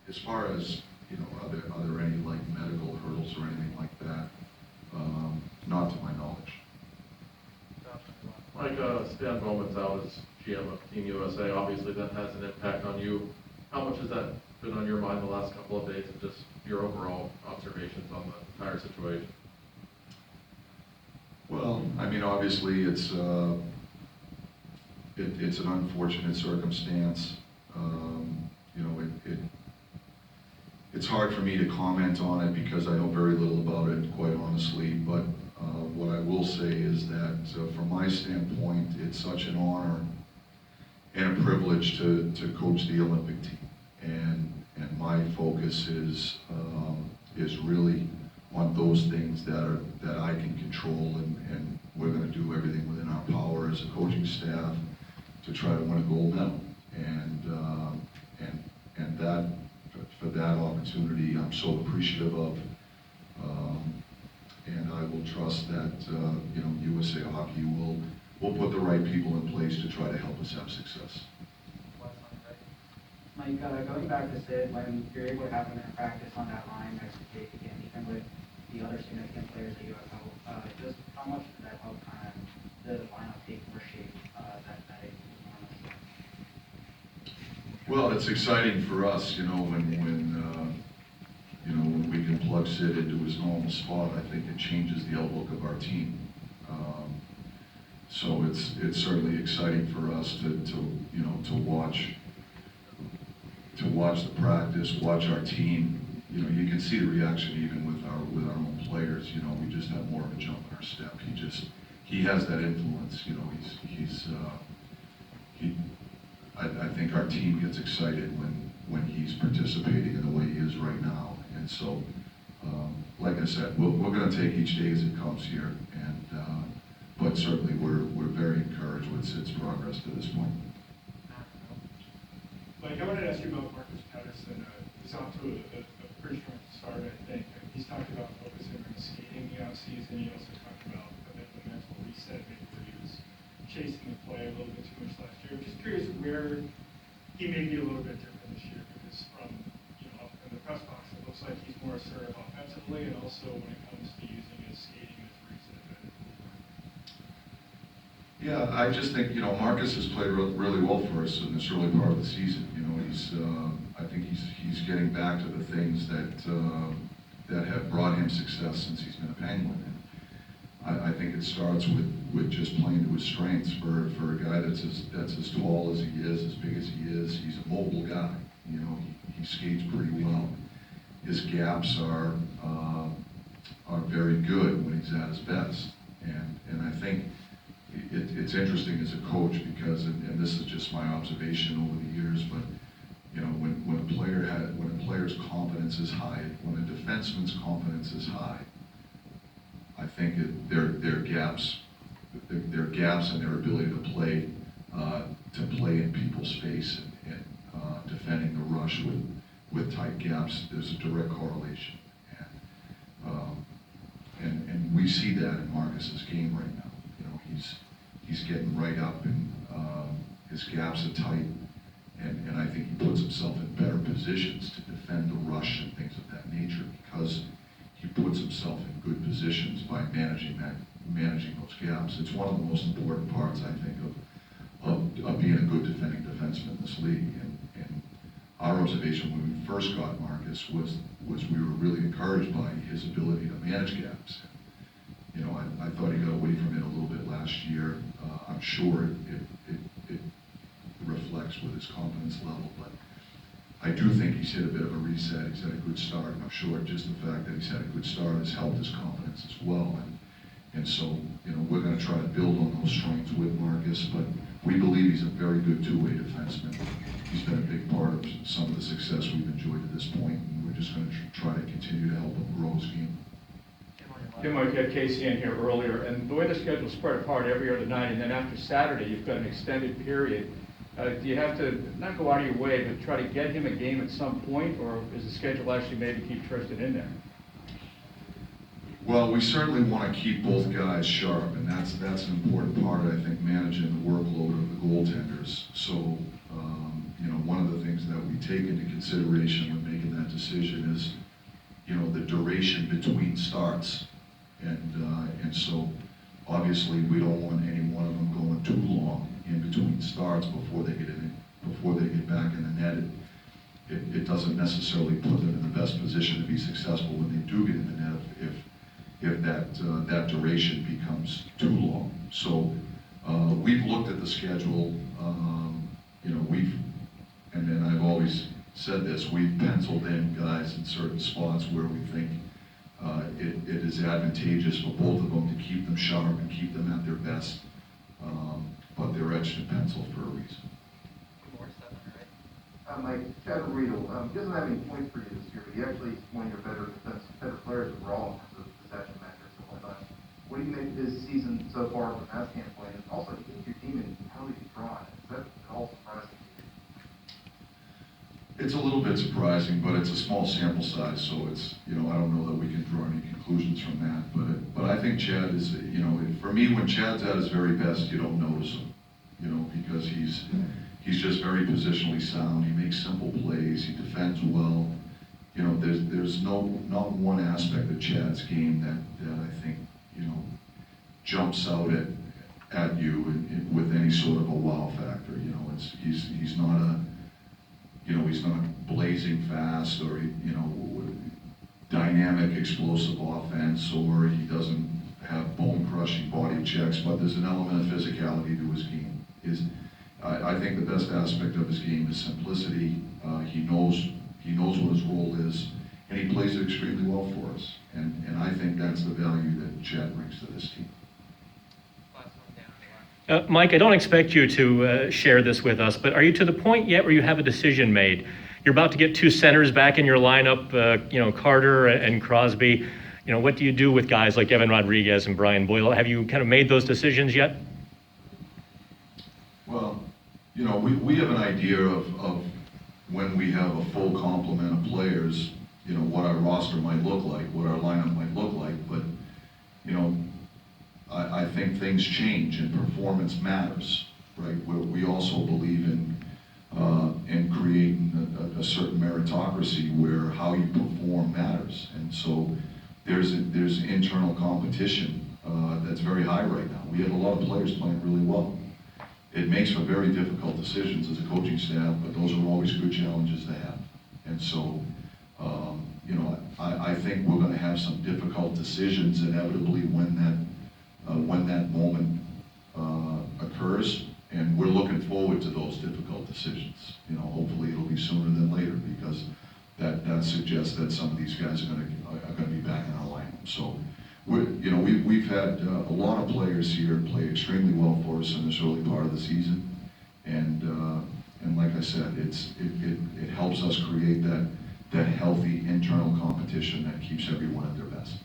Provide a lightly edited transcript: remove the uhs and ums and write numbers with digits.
as far as, are there any like medical hurdles or anything like that? Not to my knowledge. Mike, Stan Bowman's out as GM of Team USA. Obviously, that has an impact on you. How much has that been on your mind the last couple of days, and just your overall observations on the entire situation? Well, I mean, obviously, it's an unfortunate circumstance. It's hard for me to comment on it because I know very little about it, quite honestly. But what I will say is that, from my standpoint, it's such an honor and a privilege to coach the Olympic team, and my focus is really on those things that I can control, and we're going to do everything within our power as a coaching staff to try to win a gold medal, and that for that opportunity I'm so appreciative of, and I will trust that USA Hockey will put the right people in place to try to help us have success. Mike, going back to Sid, when you're able to have him in practice on that line next to Jake again, even with the other significant players that you have helped, just how much did that help kind of the lineup take more shape that it was Well, it's exciting for us, when we can plug Sid into his normal spot. I think it changes the outlook of our team. So it's certainly exciting for us to watch the practice, watch our team. You can see the reaction even with our own players. We just have more of a jump in our step. He has that influence. I think our team gets excited when he's participating in the way he is right now. And so, like I said, we're going to take each day as it comes here, but certainly we're very encouraged with Sid's progress to this point. Mike, I wanted to ask you about Marcus Patterson. He's off to a pretty strong start, I think. He's talked about focusing on skating the offseason. He also talked about a bit of a mental reset, maybe where he was chasing the play a little bit too much last year. I'm just curious where he may be a little bit different this year, because from up in the press box, it looks like he's more assertive offensively, and also when it comes to using his skating as a reset. Yeah, I just think Marcus has played really well for us in this early part of the season. I think he's getting back to the things that have brought him success since he's been a Penguin. And I think it starts with just playing to his strengths. For a guy that's as tall as he is, as big as he is, he's a mobile guy. He skates pretty well. His gaps are very good when he's at his best, and I think it's interesting as a coach because, and this is just my observation over the years, but when a player's confidence is high, when a defenseman's confidence is high, I think their gaps in their ability to play in people's face and defending the rush with tight gaps, there's a direct correlation, and we see that in Marcus's game right now. He's getting right up, and his gaps are tight, and I think he puts himself in better positions to defend the rush and things of that nature because he puts himself in good positions by managing those gaps. It's one of the most important parts, I think, of being a good defending defenseman in this league. And our observation when we first got Marcus was we were really encouraged by his ability to manage gaps. I thought he got away from it a little bit last year. I'm sure it reflects with his confidence level, but I do think he's hit a bit of a reset. He's had a good start, and I'm sure just the fact that he's had a good start has helped his confidence as well. And so, we're going to try to build on those strengths with Marcus, but we believe he's a very good two-way defenseman. He's been a big part of some of the success we've enjoyed at this point, and we're just going to try to continue to help him grow his game. Tim, I had Casey in here earlier, and the way the schedule's spread apart every other night, and then after Saturday, you've got an extended period. Do you have to not go out of your way, but try to get him a game at some point, or is the schedule actually maybe keep Tristan in there? Well, we certainly want to keep both guys sharp, and that's an important part, I think, managing the workload of the goaltenders. So, one of the things that we take into consideration when making that decision is, you know, the duration between starts. And so, obviously, we don't want any one of them going too long in between starts before they get back in the net. It doesn't necessarily put them in the best position to be successful when they do get in the net if that duration becomes too long. So we've looked at the schedule. You know, and then I've always said this, we've penciled in guys in certain spots where we think it is advantageous for both of them to keep them sharp and keep them at their best. But they're etched in pencil for a reason. Like Chad Riedel, he doesn't have any points for you this year, but he actually is one of your better players overall in terms of possession metrics and whatnot. What do you make of his season so far from that standpoint? And also, he keeps your team in penalty draw. Is that at all surprising to you? It's a little bit surprising, but it's a small sample size, so it's, you know, I don't know that we can draw any conclusions from that. But I think Chad is, you know, for me, when Chad's at his very best, you don't notice him, you know, because he's just very positionally sound. He makes simple plays. He defends well. You know, there's not one aspect of Chad's game that I think, you know, jumps out at you with any sort of a wow factor. You know, he's not he's not blazing fast or, you know, dynamic, explosive offense, or he doesn't have bone-crushing body checks, but there's an element of physicality to his game. I think the best aspect of his game is simplicity. He knows what his role is, and he plays it extremely well for us. And I think that's the value that Chad brings to this team. Mike, I don't expect you to share this with us, but are you to the point yet where you have a decision made? You're about to get two centers back in your lineup, you know, Carter and Crosby. You know, what do you do with guys like Evan Rodriguez and Brian Boyle? Have you kind of made those decisions yet? Well, you know, we have an idea of when we have a full complement of players, you know, what our roster might look like, what our lineup might look like. But, you know, I think things change and performance matters, right? We also believe in creating a certain meritocracy where how you perform matters. And so there's internal competition that's very high right now. We have a lot of players playing really well. It makes for very difficult decisions as a coaching staff, but those are always good challenges to have. And so, you know, I think we're going to have some difficult decisions inevitably when that moment occurs, and we're looking forward to those difficult decisions. You know, hopefully it'll be sooner than later, because that suggests that some of these guys are going to be back in our lineup. So, we've had a lot of players here play extremely well for us in this early part of the season, and like I said, it helps us create that healthy internal competition that keeps everyone at their best.